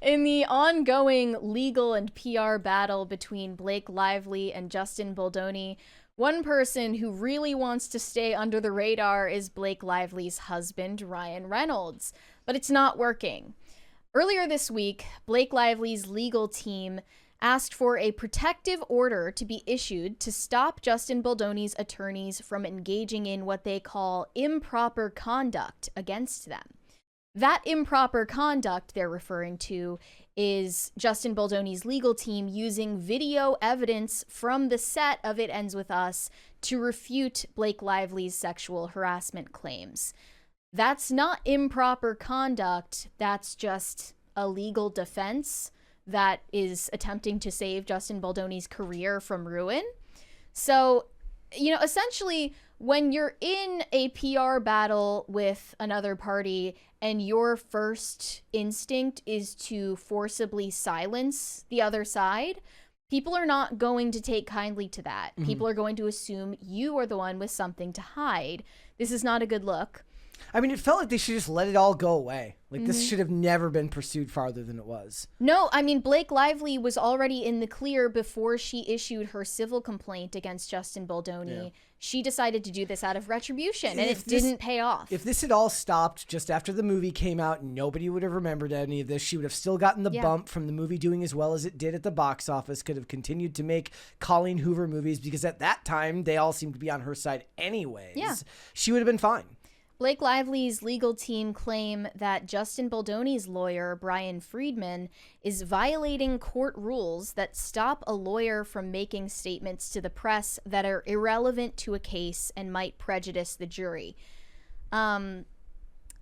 In the ongoing legal and PR battle between Blake Lively and Justin Baldoni, one person who really wants to stay under the radar is Blake Lively's husband, Ryan Reynolds. But it's not working. Earlier this week, Blake Lively's legal team asked for a protective order to be issued to stop Justin Baldoni's attorneys from engaging in what they call improper conduct against them. That improper conduct they're referring to is Justin Baldoni's legal team using video evidence from the set of It Ends With Us to refute Blake Lively's sexual harassment claims. That's not improper conduct. That's just a legal defense that is attempting to save Justin Baldoni's career from ruin. So, essentially, when you're in a PR battle with another party and your first instinct is to forcibly silence the other side, people are not going to take kindly to that. Mm-hmm. People are going to assume you are the one with something to hide. This is not a good look. I mean, it felt like they should just let it all go away. Like, this should have never been pursued farther than it was. No, I mean, Blake Lively was already in the clear before she issued her civil complaint against Justin Baldoni. Yeah. She decided to do this out of retribution, and it didn't pay off. If this had all stopped just after the movie came out, nobody would have remembered any of this. She would have still gotten the bump from the movie doing as well as it did at the box office, could have continued to make Colleen Hoover movies, because at that time, they all seemed to be on her side anyways. Yeah. She would have been fine. Blake Lively's legal team claim that Justin Baldoni's lawyer, Brian Friedman, is violating court rules that stop a lawyer from making statements to the press that are irrelevant to a case and might prejudice the jury.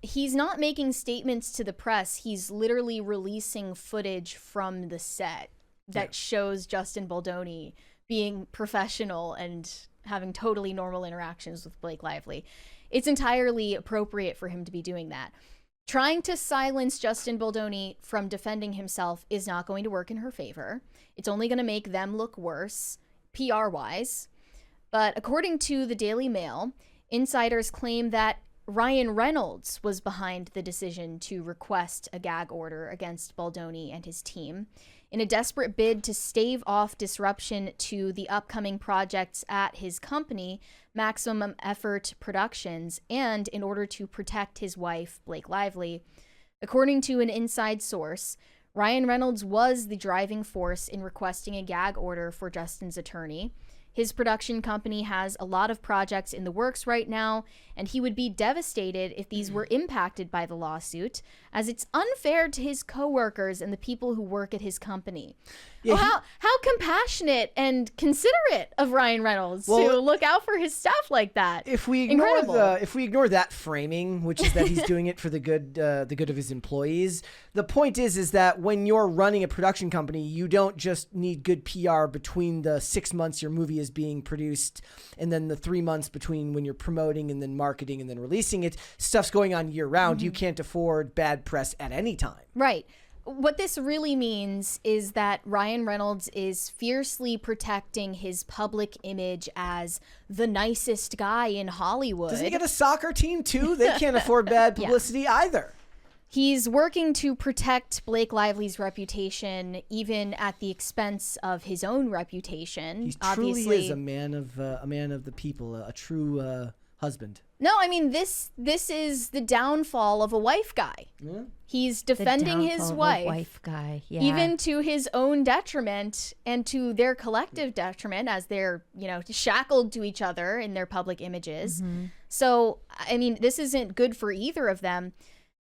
He's not making statements to the press. He's literally releasing footage from the set that shows Justin Baldoni being professional and having totally normal interactions with Blake Lively. It's entirely appropriate for him to be doing that. Trying to silence Justin Baldoni from defending himself is not going to work in her favor. It's only going to make them look worse, PR-wise. But according to the Daily Mail, insiders claim that Ryan Reynolds was behind the decision to request a gag order against Baldoni and his team in a desperate bid to stave off disruption to the upcoming projects at his company, Maximum Effort Productions, and in order to protect his wife, Blake Lively. According to an inside source, Ryan Reynolds was the driving force in requesting a gag order for Justin's attorney. His production company has a lot of projects in the works right now, and he would be devastated if these were impacted by the lawsuit, as it's unfair to his coworkers and the people who work at his company. Yeah, how compassionate and considerate of Ryan Reynolds to look out for his staff like that. If we ignore that framing, which is that he's doing it for the good of his employees, the point is that when you're running a production company, you don't just need good PR between the 6 months your movie is being produced and then the 3 months between when you're promoting and then marketing and then releasing it. Stuff's going on year round. You can't afford bad press at any time. Right. What this really means is that Ryan Reynolds is fiercely protecting his public image as the nicest guy in Hollywood. Doesn't he get a soccer team too? They can't afford bad publicity either. He's working to protect Blake Lively's reputation, even at the expense of his own reputation. He truly is a man of the people, a true husband. No, I mean this is the downfall of a wife guy. Yeah. He's defending his wife guy, even to his own detriment and to their collective detriment, as they're shackled to each other in their public images. Mm-hmm. So I mean, this isn't good for either of them.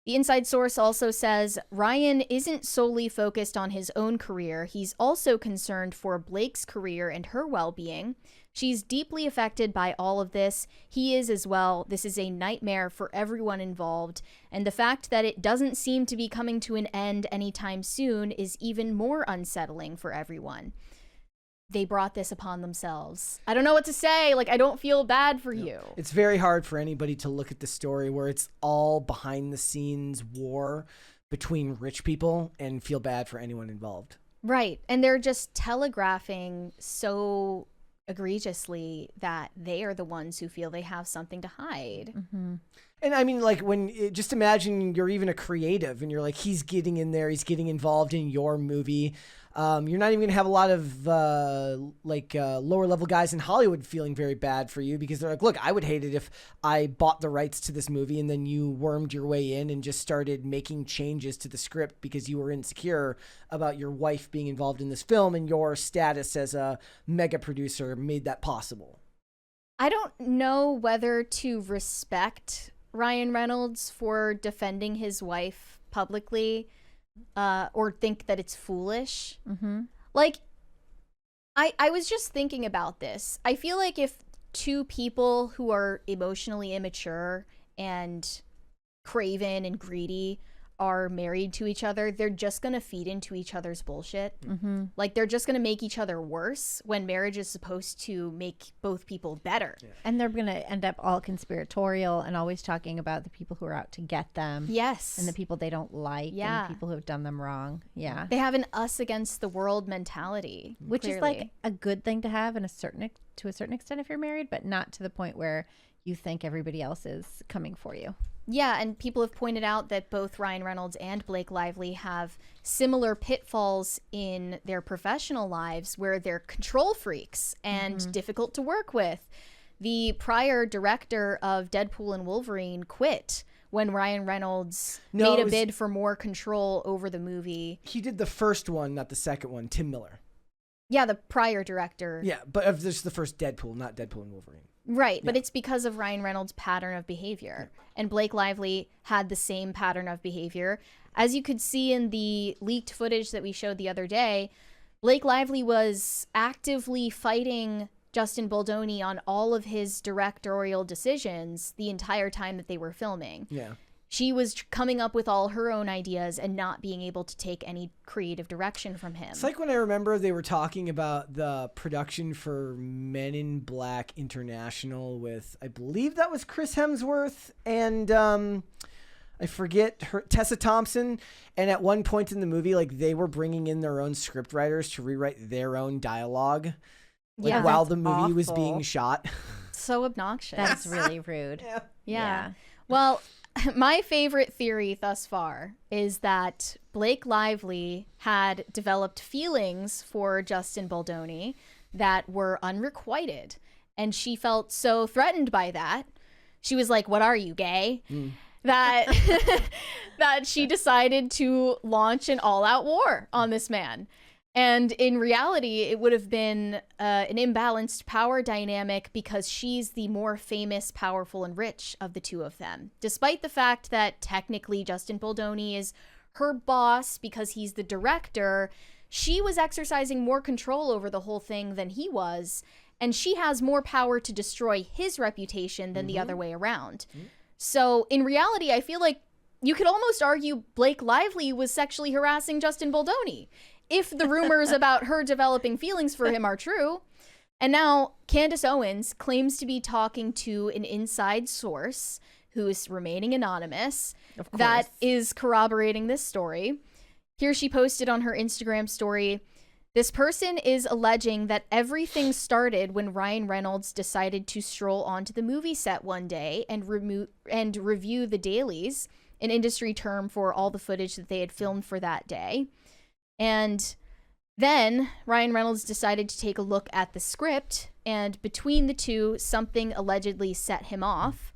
The inside source also says Ryan isn't solely focused on his own career. He's also concerned for Blake's career and her well-being. She's deeply affected by all of this. He is as well. This is a nightmare for everyone involved. And the fact that it doesn't seem to be coming to an end anytime soon is even more unsettling for everyone. They brought this upon themselves. I don't know what to say. I don't feel bad for you. It's very hard for anybody to look at the story where it's all behind the scenes war between rich people and feel bad for anyone involved. Right. And they're just telegraphing so egregiously that they are the ones who feel they have something to hide. Mm-hmm. And I mean, like just imagine you're even a creative and you're like, he's getting in there, he's getting involved in your movie. You're not even going to have a lot of lower level guys in Hollywood feeling very bad for you because they're like, look, I would hate it if I bought the rights to this movie and then you wormed your way in and just started making changes to the script because you were insecure about your wife being involved in this film and your status as a mega producer made that possible. I don't know whether to respect Ryan Reynolds for defending his wife publicly. Or think that it's foolish. Mm-hmm. Like, I was just thinking about this. I feel like if two people who are emotionally immature and craven and greedy are married to each other, they're just gonna feed into each other's bullshit. Mm-hmm. Like, they're just gonna make each other worse when marriage is supposed to make both people better. Yeah. And they're gonna end up all conspiratorial and always talking about the people who are out to get them. Yes. And the people they don't like. Yeah. And the people who have done them wrong. Yeah. They have an us against the world mentality, Which clearly. is like a good thing to have to a certain extent if you're married, but not to the point where you think everybody else is coming for you. Yeah, and people have pointed out that both Ryan Reynolds and Blake Lively have similar pitfalls in their professional lives where they're control freaks and difficult to work with. The prior director of Deadpool and Wolverine quit when Ryan Reynolds made a bid for more control over the movie. He did the first one, not the second one, Tim Miller. Yeah, the prior director. Yeah, but this is the first Deadpool, not Deadpool and Wolverine. Right, but it's because of Ryan Reynolds' pattern of behavior. And Blake Lively had the same pattern of behavior. As you could see in the leaked footage that we showed the other day, Blake Lively was actively fighting Justin Baldoni on all of his directorial decisions the entire time that they were filming. Yeah. She was coming up with all her own ideas and not being able to take any creative direction from him. It's like when I remember they were talking about the production for Men in Black International with, I believe that was Chris Hemsworth and I forget Tessa Thompson. And at one point in the movie, like they were bringing in their own script writers to rewrite their own dialogue, like while the movie was being shot. So obnoxious. That's really rude. Yeah. Well, my favorite theory thus far is that Blake Lively had developed feelings for Justin Baldoni that were unrequited. And she felt so threatened by that. She was like, "What are you, gay?" That that she decided to launch an all-out war on this man. And in reality, it would have been an imbalanced power dynamic because she's the more famous, powerful, and rich of the two of them. Despite the fact that technically Justin Baldoni is her boss because he's the director, she was exercising more control over the whole thing than he was. And she has more power to destroy his reputation than the other way around. So in reality, I feel like you could almost argue Blake Lively was sexually harassing Justin Baldoni, if the rumors about her developing feelings for him are true. And now Candace Owens claims to be talking to an inside source who is remaining anonymous that is corroborating this story. Here she posted on her Instagram story, "This person is alleging that everything started when Ryan Reynolds decided to stroll onto the movie set one day and review the dailies, an industry term for all the footage that they had filmed for that day. And then Ryan Reynolds decided to take a look at the script, and between the two, something allegedly set him off.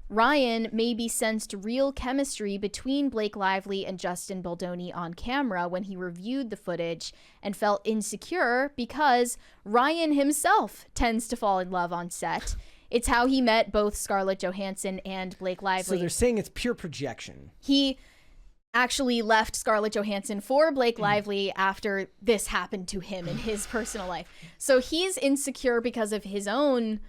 Ryan maybe sensed real chemistry between Blake Lively and Justin Baldoni on camera when he reviewed the footage and felt insecure because Ryan himself tends to fall in love on set. It's how he met both Scarlett Johansson and Blake Lively." So they're saying it's pure projection. He actually left Scarlett Johansson for Blake Lively after this happened to him in his personal life. So he's insecure because of his own,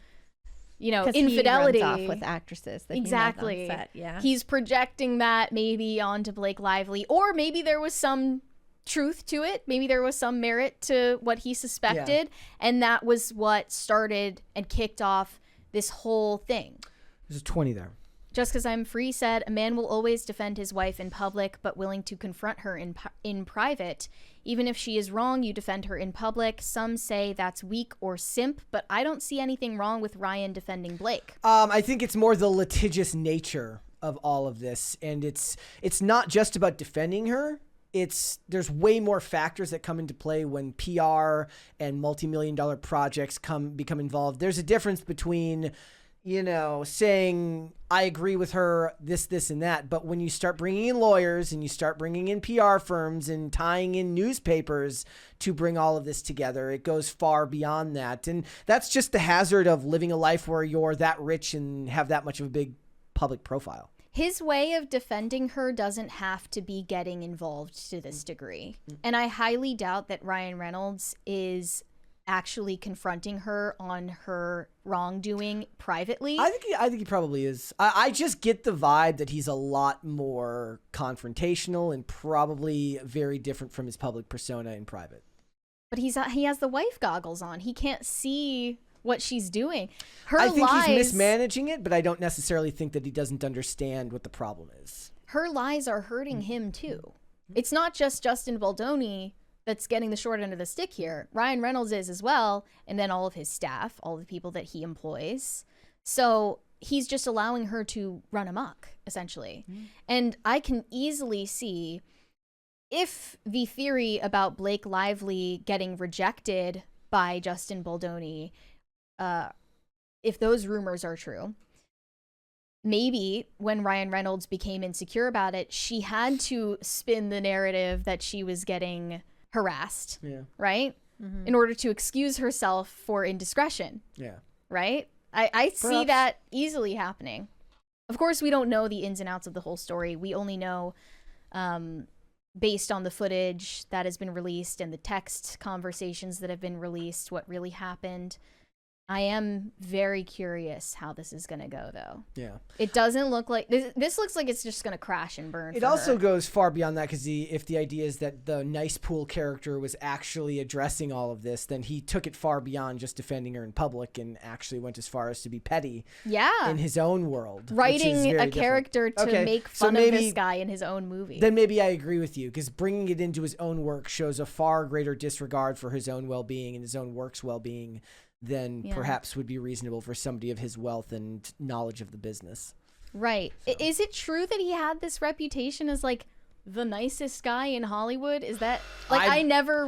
infidelity. He runs off with actresses that exactly. He met on set. Yeah. He's projecting that maybe onto Blake Lively, or maybe there was some truth to it. Maybe there was some merit to what he suspected, and that was what started and kicked off this whole thing. There's a 20 there. Just Because I'm Free said, a man will always defend his wife in public, but willing to confront her in private. Even if she is wrong, you defend her in public. Some say that's weak or simp, but I don't see anything wrong with Ryan defending Blake. I think it's more the litigious nature of all of this. And it's not just about defending her. There's way more factors that come into play when PR and multi-million-dollar projects become involved. There's a difference between, saying I agree with her, this, and that. But when you start bringing in lawyers and you start bringing in PR firms and tying in newspapers to bring all of this together, it goes far beyond that. And that's just the hazard of living a life where you're that rich and have that much of a big public profile. His way of defending her doesn't have to be getting involved to this degree. And I highly doubt that Ryan Reynolds is actually confronting her on her wrongdoing privately. I think he probably is. I just get the vibe that he's a lot more confrontational and probably very different from his public persona in private. But he has the wife goggles on. He can't see what she's doing. I think he's mismanaging it, but I don't necessarily think that he doesn't understand what the problem is. Her lies are hurting him too. It's not just Justin Baldoni that's getting the short end of the stick here. Ryan Reynolds is as well, and then all of his staff, all the people that he employs. So he's just allowing her to run amok, essentially. And I can easily see if the theory about Blake Lively getting rejected by Justin Baldoni, if those rumors are true, maybe when Ryan Reynolds became insecure about it, she had to spin the narrative that she was getting harassed, right? Mm-hmm. In order to excuse herself for indiscretion. Yeah. Right? I see that easily happening. Of course, we don't know the ins and outs of the whole story. We only know based on the footage that has been released and the text conversations that have been released, what really happened. I am very curious how this is going to go, though. Yeah. It doesn't look like... This looks like it's just going to crash and burn. It also goes far beyond that, because if the idea is that the Nice Pool character was actually addressing all of this, then he took it far beyond just defending her in public and actually went as far as to be petty in his own world. Writing a character to make fun of this guy in his own movie. Then maybe I agree with you, because bringing it into his own work shows a far greater disregard for his own well-being and his own work's well-being than perhaps would be reasonable for somebody of his wealth and knowledge of the business. Right. So. Is it true that he had this reputation as like the nicest guy in Hollywood? Is that like I never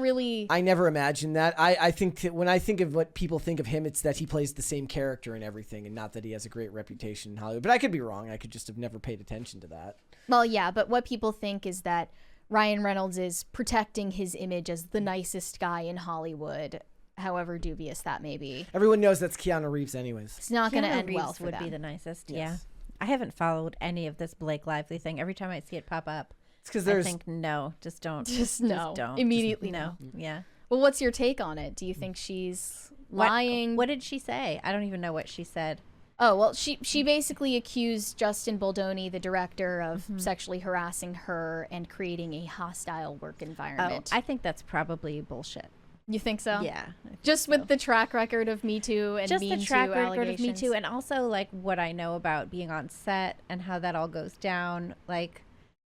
imagined that. I think that when I think of what people think of him, it's that he plays the same character in everything and not that he has a great reputation in Hollywood. But I could be wrong. I could just have never paid attention to that. Well, yeah, but what people think is that Ryan Reynolds is protecting his image as the nicest guy in Hollywood, however dubious that may be. Everyone knows that's Keanu Reeves anyways. It's not going to end well for would them. Be the nicest. Yes. Yeah. I haven't followed any of this Blake Lively thing. Every time I see it pop up, it's because I think no, just don't. Just don't. Immediately no. Yeah. Well, what's your take on it? Do you think she's lying? What did she say? I don't even know what she said. Oh, well, she basically accused Justin Baldoni, the director, of sexually harassing her and creating a hostile work environment. I think that's probably bullshit. You think so? Yeah. Just with the track record of Me Too and just the track record of Me Too, and also like what I know about being on set and how that all goes down. Like,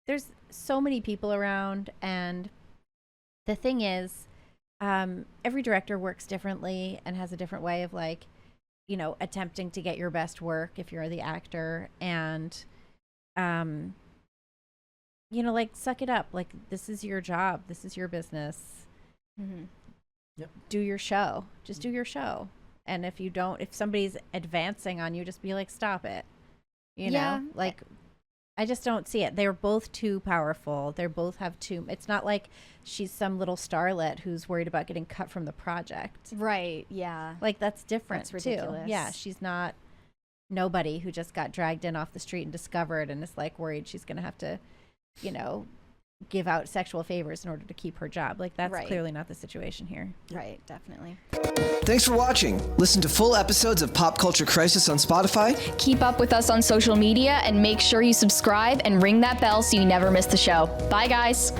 there's so many people around, and the thing is, every director works differently and has a different way of like, attempting to get your best work if you're the actor, and like suck it up. Like, this is your job. This is your business. Mm-hmm. Yep. Do your show. Just do your show. And if somebody's advancing on you, just be like, stop it. You know, like, I just don't see it. They're both too powerful. They both have it's not like she's some little starlet who's worried about getting cut from the project. Right. Yeah. Like, that's different. That's ridiculous. Too. Yeah. She's not nobody who just got dragged in off the street and discovered and is like worried she's going to have to, give out sexual favors in order to keep her job. Like, that's clearly not the situation here. Right, definitely. Thanks for watching. Listen to full episodes of Pop Culture Crisis on Spotify. Keep up with us on social media and make sure you subscribe and ring that bell so you never miss the show. Bye, guys.